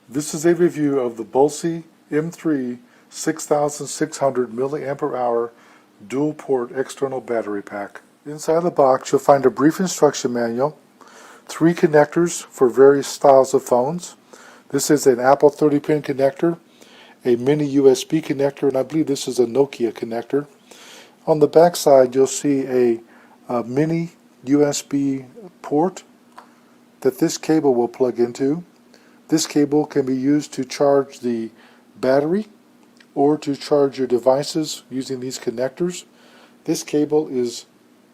This is a review of the Bolse M3 6600 mAh dual port external battery pack. Inside the box you'll find a brief instruction manual, 3 connectors for various styles of phones. This is an Apple 30-pin connector, a mini USB connector, and I believe this is a Nokia connector. On the back side you'll see a mini USB port that this cable will plug into. This cable can be used to charge the battery or to charge your devices using these connectors. This cable is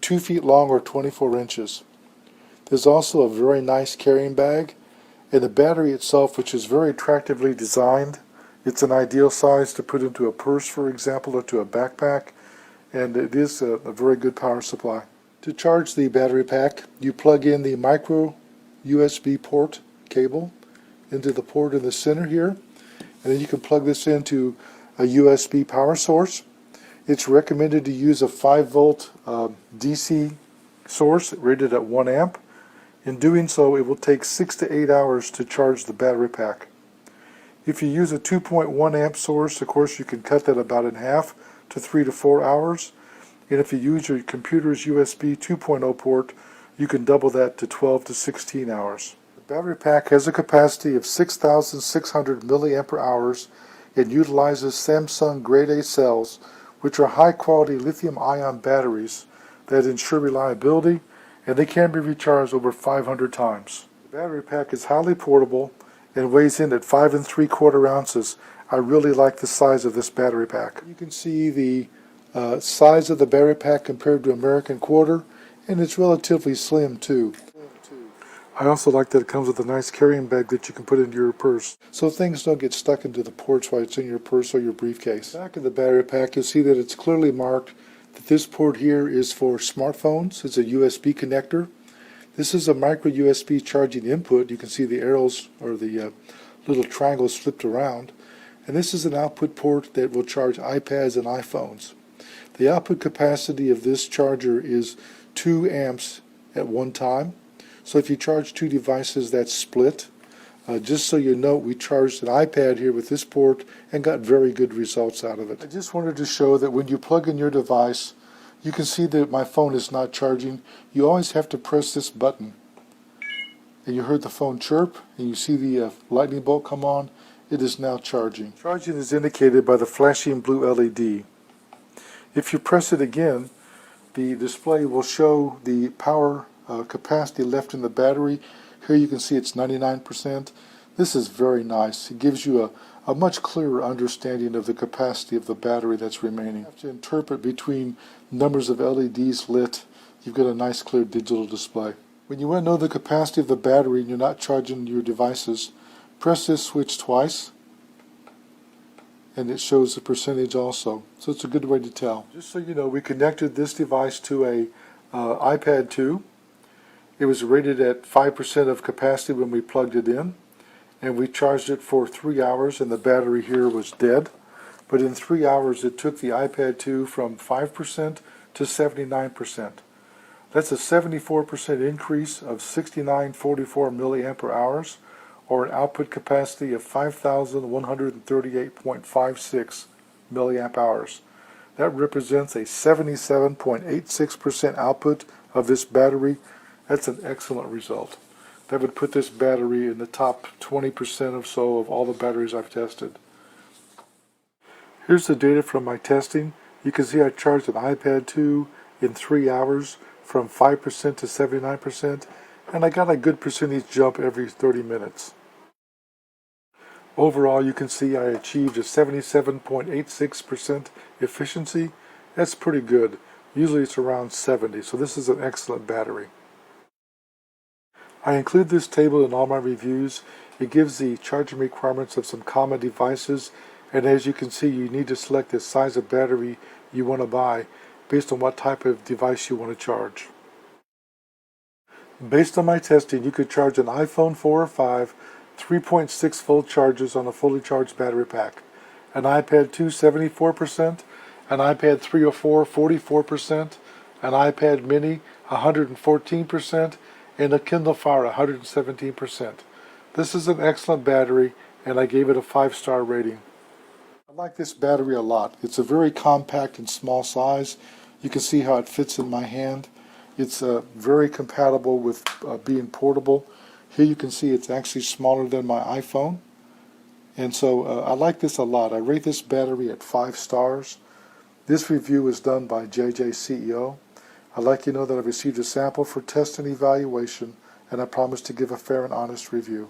2 feet long or 24 inches. There's also a very nice carrying bag, and the battery itself, which is very attractively designed. It's an ideal size to put into a purse, for example, or to a backpack, and it is a very good power supply. To charge the battery pack, you plug in the micro USB port cable into the port in the center here, and then you can plug this into a USB power source. It's recommended to use a 5-volt DC source rated at 1 amp. In doing so, it will take 6 to 8 hours to charge the battery pack. If you use a 2.1 amp source, of course you can cut that about in half to 3 to 4 hours. And if you use your computer's USB 2.0 port, you can double that to 12 to 16 hours. The battery pack has a capacity of 6,600 milliampere hours and utilizes Samsung Grade A cells, which are high-quality lithium-ion batteries that ensure reliability, and they can be recharged over 500 times. The battery pack is highly portable and weighs in at 5 3/4 ounces. I really like the size of this battery pack. You can see the size of the battery pack compared to American quarter, and it's relatively slim too. I also like that it comes with a nice carrying bag that you can put into your purse, so things don't get stuck into the ports while it's in your purse or your briefcase. Back of the battery pack, you'll see that it's clearly marked that this port here is for smartphones. It's a USB connector. This is a micro USB charging input. You can see the arrows or the little triangles flipped around. And this is an output port that will charge iPads and iPhones. The output capacity of this charger is 2 amps at one time. So if you charge 2 devices, that's split. Just so you know, we charged an iPad here with this port and got very good results out of it. I just wanted to show that when you plug in your device, you can see that my phone is not charging. You always have to press this button. And you heard the phone chirp, and you see the lightning bolt come on. It is now charging. Charging is indicated by the flashing blue LED. If you press it again, the display will show the power capacity left in the battery. Here you can see it's 99%. This is very nice. It gives you a much clearer understanding of the capacity of the battery that's remaining. You have to interpret between numbers of LEDs lit. You've got a nice clear digital display. When you want to know the capacity of the battery and you're not charging your devices, press this switch twice and it shows the percentage also. So it's a good way to tell. Just so you know, we connected this device to a iPad 2. It was rated at 5% of capacity when we plugged it in, and we charged it for 3 hours, and the battery here was dead. But in 3 hours it took the iPad 2 from 5% to 79%. That's a 74% increase of 6944 milliampere hours, or an output capacity of 5,138.56 milliamp hours. That represents a 77.86% output of this battery. That's an excellent result. That would put this battery in the top 20% or so of all the batteries I've tested. Here's the data from my testing. You can see I charged an iPad 2 in 3 hours from 5% to 79%, and I got a good percentage jump every 30 minutes. Overall, you can see I achieved a 77.86% efficiency. That's pretty good. Usually it's around 70, so this is an excellent battery. I include this table in all my reviews. It gives the charging requirements of some common devices, and as you can see, you need to select the size of battery you want to buy based on what type of device you want to charge. Based on my testing, you could charge an iPhone 4 or 5 3.6 volt chargers on a fully charged battery pack, an iPad 2 74%, an iPad 3 or 4 44%, an iPad mini 114%, and a Kindle Fire 117%. This is an excellent battery and I gave it a 5-star rating. I like this battery a lot. It's a very compact and small size. You can see how it fits in my hand. It's very compatible with being portable. Here you can see it's actually smaller than my iPhone. And so I like this a lot. I rate this battery at 5 stars. This review is done by JJ CEO. I'd like you to know that I've received a sample for test and evaluation, and I promise to give a fair and honest review.